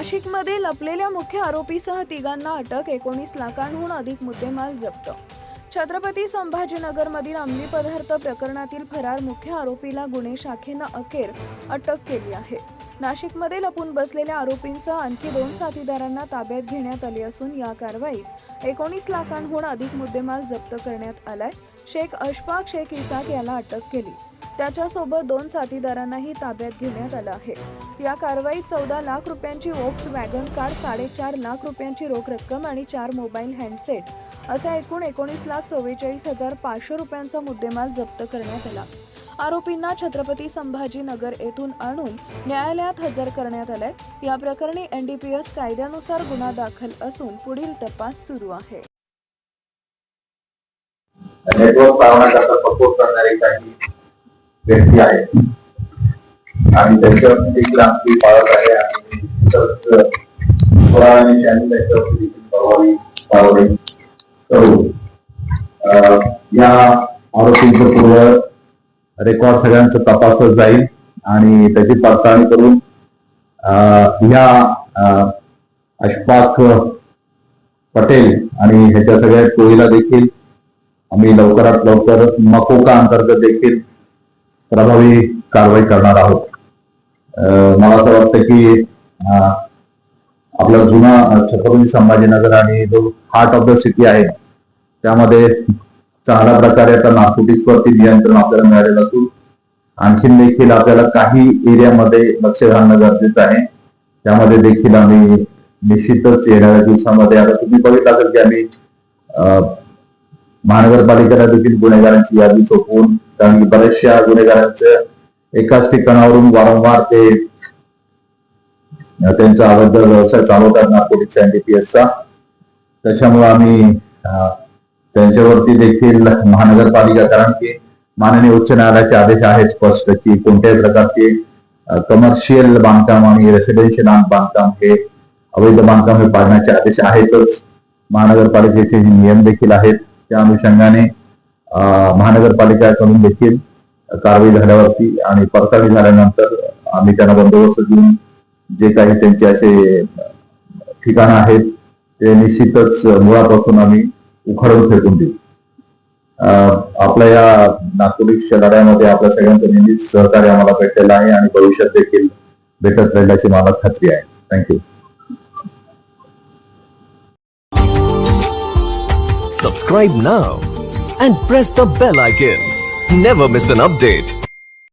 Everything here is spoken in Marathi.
नाशिकमध्ये लपलेल्या मुख्य आरोपीसह तिघांना अटक. 19 लाखांहून अधिक मुद्देमाल जप्त. छत्रपती संभाजीनगरमधील अंमली पदार्थ प्रकरणातील फरार मुख्य आरोपीला गुन्हे शाखेनं अखेर अटक केली आहे. नाशिकमध्ये लपून बसलेल्या आरोपींसह आणखी 2 साथीदारांना ताब्यात घेण्यात आले असून या कारवाईत 19 लाखांहून अधिक मुद्देमाल जप्त करण्यात आलाय. शेख अशफाक शेख इसाक याला अटक केली. त्याच्यासोबत 2 साथीदारांनाही ताब्यात घेण्यात आलं आहे. या कारवाईत 14 लाख रुपयांची वॅगन कार, 4.5 लाख रुपयांची रोख रक्कम आणि 4 मोबाईल हँडसेट असा एकूण 19,44,500 रुपयांचा मुद्देमाल जप्त करण्यात आला. आरोपींना छत्रपती संभाजीनगर येथून आणून न्यायालयात हजर करण्यात आले. या प्रकरणी NDPS कायद्यानुसार गुन्हा दाखल असून पुढील तपास सुरू आहे. नेटवर्क लावण्याकरता सपोर्ट करणारे काही व्यक्ती आहेत आणि त्याच्यावरती देखील आमची पाळत आहे आणि त्याच्यावरती कारवाई करू. या आरोपींचं पूर्व रेकॉर्ड सगळ्यांचं तपासलं जाईल आणि त्याची पडताळणी करून या अशफाक पटेल आणि ह्याच्या सगळ्या टोळीला देखील आम्ही लवकरात लवकर मकोका अंतर्गत देखील प्रभावी कारवाई करणार आहोत. मला असं वाटतं की आपला जुना छत्रपती संभाजीनगर आणि जो हार्ट ऑफ द सिटी आहे त्यामध्ये चांगल्या प्रकारे आता नार्कोटिक्स वरती नियंत्रण आपल्याला मिळालेलं असून आणखीन देखील आपल्याला काही एरियामध्ये लक्ष घालणं गरजेचं आहे. त्यामध्ये देखील आम्ही निश्चितच येणाऱ्या दिवसामध्ये, आता तुम्ही बघितलं असेल की आम्ही महानगरपालिकेला देखील गुन्हेगारांची यादी सोपवून, कारण की बऱ्याचशा गुन्हेगारांच्या एकाच ठिकाणावरून वारंवार ते त्यांचा अवैध व्यवसाय चालवतात नार्कोटिक्स NDPSचा. त्याच्यामुळे आम्ही त्यांच्यावरती देखील महानगरपालिका, कारण की माननीय उच्च न्यायालयाचे आदेश आहेत स्पष्ट की कोणत्याही प्रकारचे कमर्शियल बांधकाम आणि रेसिडेन्शियल बांधकाम हे अवैध बांधकाम हे पाडण्याचे आदेश आहेतच. महानगरपालिकेचे नियम देखील आहेत. त्या अनुषंगाने महानगरपालिकेकडून देखील कारवाई झाल्यावरती आणि पडताळणी झाल्यानंतर आम्ही त्यांना बंदोबस्त देऊन जे काही त्यांचे असे ठिकाणं आहेत ते निश्चितच मुळापासून आम्ही उखडून फेकून देऊ. आपल्या या नार्कोटिक्सच्या लढ्यामध्ये आपल्या सगळ्यांचं नेहमीच सहकार्य आम्हाला भेटलेलं आहे आणि भविष्यात देखील भेटत राहिल्याची मला खात्री आहे. Thank you. Subscribe now and press the bell icon. Never miss an update.